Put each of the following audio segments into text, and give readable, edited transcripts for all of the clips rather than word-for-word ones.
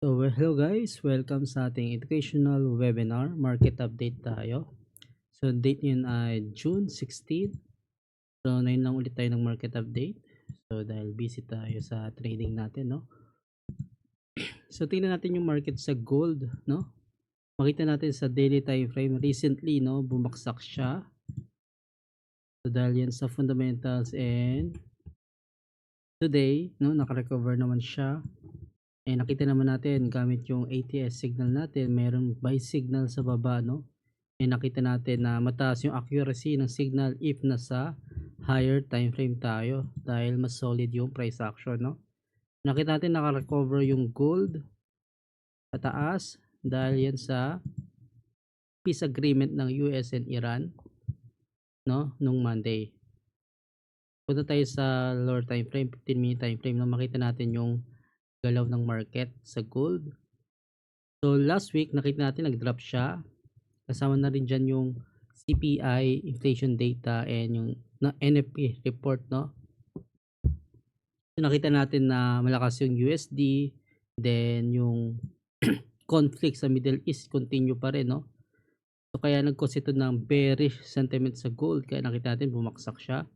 So, hello guys, welcome sa ating educational webinar, market update tayo. So, date yun ay June 16. So, ngayon lang ulit tayo ng market update. So, dahil busy tayo sa trading natin, no? So, tingnan natin yung market sa gold, no? Makita natin sa daily time frame, recently, no, bumaksak siya. So, dahil yan sa fundamentals and today, no, nakarecover naman siya. Nakita naman natin gamit yung ATS signal natin, mayroong buy signal sa baba, no? Nakita natin na mataas yung accuracy ng signal if nasa higher time frame tayo dahil mas solid yung price action, no? Nakita natin naka-recover yung gold pataas dahil yan sa peace agreement ng US and Iran, no, nung Monday. Punta tayo sa lower time frame, 15-minute time frame, no? Makita natin yung galaw ng market sa gold. So last week nakita natin nag-drop siya. Kasama na rin dyan yung CPI, inflation data, and yung NFP report, no? So, nakita natin na malakas yung USD, then yung conflict sa Middle East continue pa rin, no? So, kaya nag-cause ito ng bearish sentiment sa gold, kaya nakita natin bumaksak siya.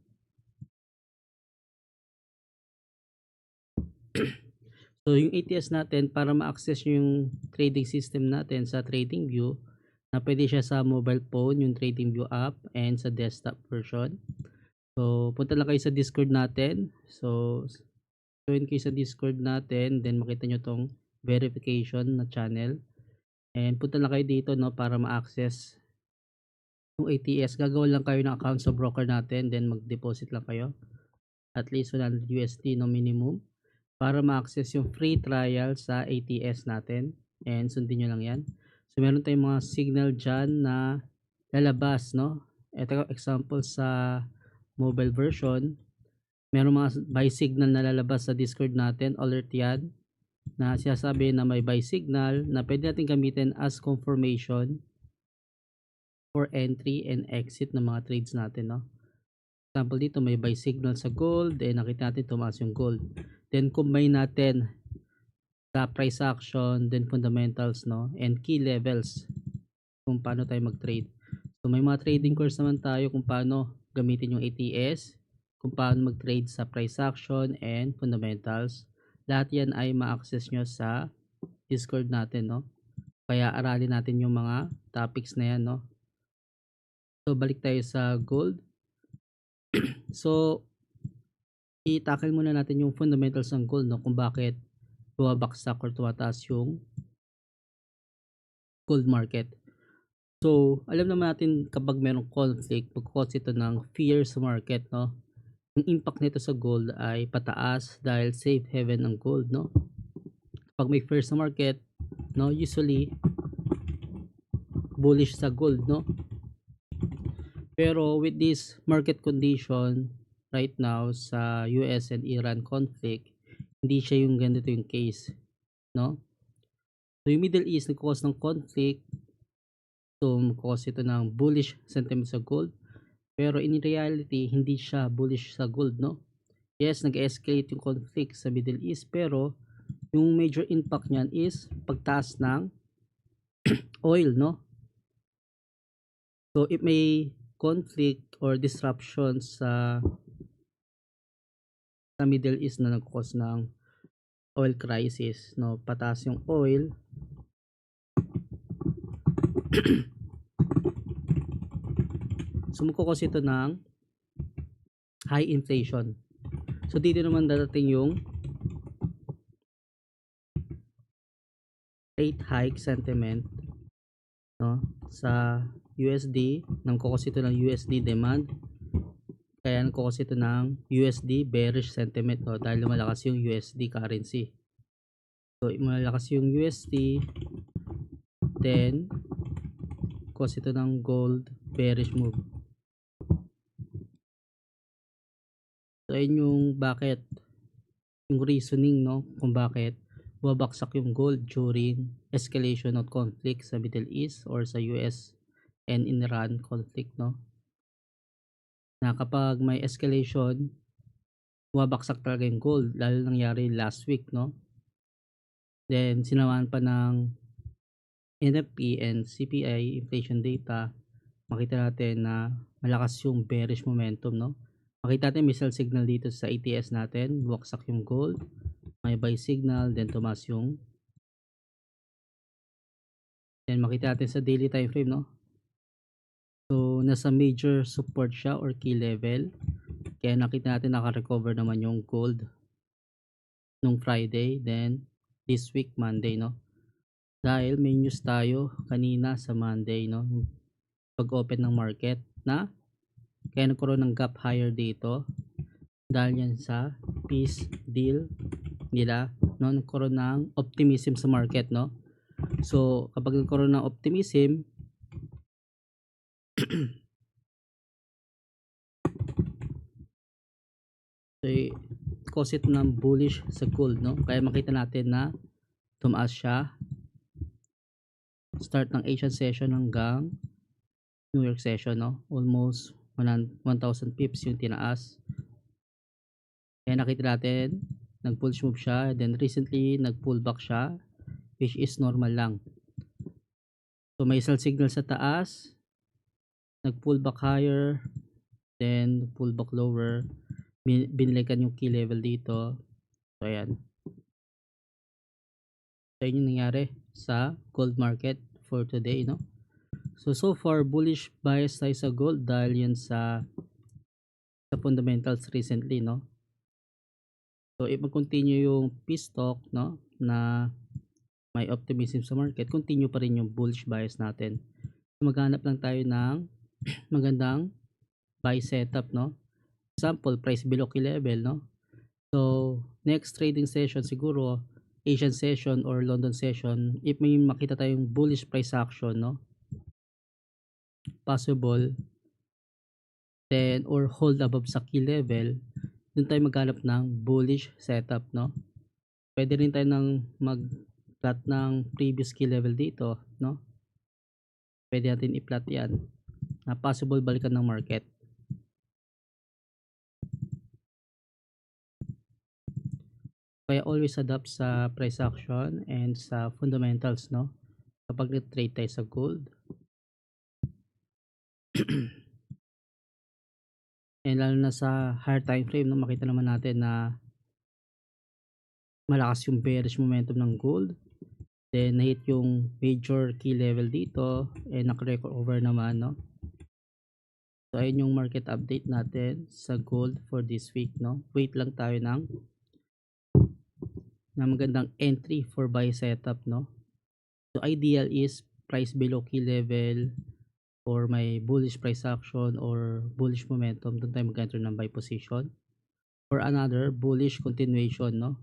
So, yung ATS natin, para ma-access yung trading system natin sa trading view, na pwede siya sa mobile phone, yung trading view app, and sa desktop version. So, punta lang kayo sa Discord natin. So, join kayo sa Discord natin. Then, makita nyo tong verification na channel. And, punta lang kayo dito, no, para ma-access yung ATS. Gagawin lang kayo ng account sa broker natin. Then, mag-deposit lang kayo. At least 100 USD no minimum. Para ma-access yung free trial sa ATS natin. And, sundin nyo lang yan. So, meron tayong mga signal dyan na lalabas, no. Ito, example sa mobile version, meron mga buy signal na lalabas sa Discord natin, alert yan, na sinasabi na may buy signal na pwede natin gamitin as confirmation for entry and exit ng mga trades natin, no? Example dito, may buy signal sa gold, nakita natin tumaas yung gold. Then combine natin sa price action, then fundamentals, no? And key levels kung paano tayo mag-trade. So may mga trading course naman tayo kung paano gamitin yung ATS, kung paano mag-trade sa price action and fundamentals. Lahat yan ay ma-access nyo sa Discord natin, no? Kaya aralin natin yung mga topics na yan, no? So balik tayo sa gold. So i-tackle muna natin yung fundamentals ng gold, no? Kung bakit bumabaksak or tumataas yung gold market. So, alam naman natin kapag merong conflict, mag-cause ito ng fear sa market, no? Yung impact nito sa gold ay pataas dahil safe haven ng gold, no? Pag may fear sa market, no, usually bullish sa gold, no? Pero with this market condition right now sa US and Iran conflict, hindi siya yung ganito yung case, no? So, yung Middle East nag-cause ng conflict, so mag-cause ito ng bullish sentiment sa gold. Pero in reality, hindi siya bullish sa gold, no? Yes, nag-escalate yung conflict sa Middle East, pero yung major impact niyan is pagtaas ng oil, no? So if may conflict or disruption sa Middle East na nag-cause ng oil crisis, no? Pataas yung oil. So magkukos ito ng high inflation. So dito naman dadating yung rate hike sentiment, no, sa USD, nang kukos ito ng USD demand, kaya nagkukos ito ng USD bearish sentiment, no, dahil lumalakas yung USD currency. So malakas yung USD, then cause ito ng gold bearish move. So ayun yung bakit, yung reasoning, no, kung bakit babaksak yung gold during escalation of conflict sa Middle East or sa US and Iran conflict, no, na kapag may escalation bumabaksak talaga yung gold, lalo nangyari last week, no? Then sinamahan pa ng NFP and CPI inflation data, makita natin na malakas yung bearish momentum, no? Makita natin may sell signal dito sa ATS natin, bumagsak yung gold, may buy signal, then tumaas yung, then makita natin sa daily time frame, no? So nasa major support siya or key level, kaya nakita natin naka-recover naman yung gold nung Friday, then this week Monday, no? Dahil may news tayo kanina sa Monday, no? Pag-open ng market na kaya nagkaroon ng gap higher dito dahil yan sa peace deal nila, no? Nagkaroon ng optimism sa market, no? So kapag nagkaroon ng optimism so cause it ng bullish sa gold, no? Kaya makita natin na tumaas siya start ng Asian session hanggang New York session, no? Almost 1,000 pips yung tinaas. Kaya nakita natin nag bullish move siya, then recently nag pull back siya, which is normal lang. So may sell signal sa taas, nag pull back higher, then pull back lower, binilikan yung key level dito. So ayan, so yun yung nangyari sa gold market for today, no? So far bullish bias tayo sa gold dahil yan sa fundamentals recently, no? So if mag-continue yung peace talk, no, na may optimism sa market, continue pa rin yung bullish bias natin. So maghanap lang tayo ng magandang buy setup, no? Example, price below key level, no? So next trading session siguro Asian session or London session, if may makita tayong bullish price action, no, possible, then or hold above sa key level, dun tayo maghanap ng bullish setup, no? Pwede rin tayo ng mag-plot ng previous key level dito, no? Pwede natin i-plot yan na possible balikan ng market. Kaya always adapt sa price action and sa fundamentals, no? Kapag nag-trade tayo sa gold. And lalo na sa higher time frame, no, makita naman natin na malakas yung bearish momentum ng gold. Then na-hit yung major key level dito and naka-recover naman, no? So ayun yung market update natin sa gold for this week, no? Wait lang tayo ng magandang entry for buy setup, no? So ideal is price below key level or may bullish price action or bullish momentum, doon tayo mag-enter ng buy position or another bullish continuation, no?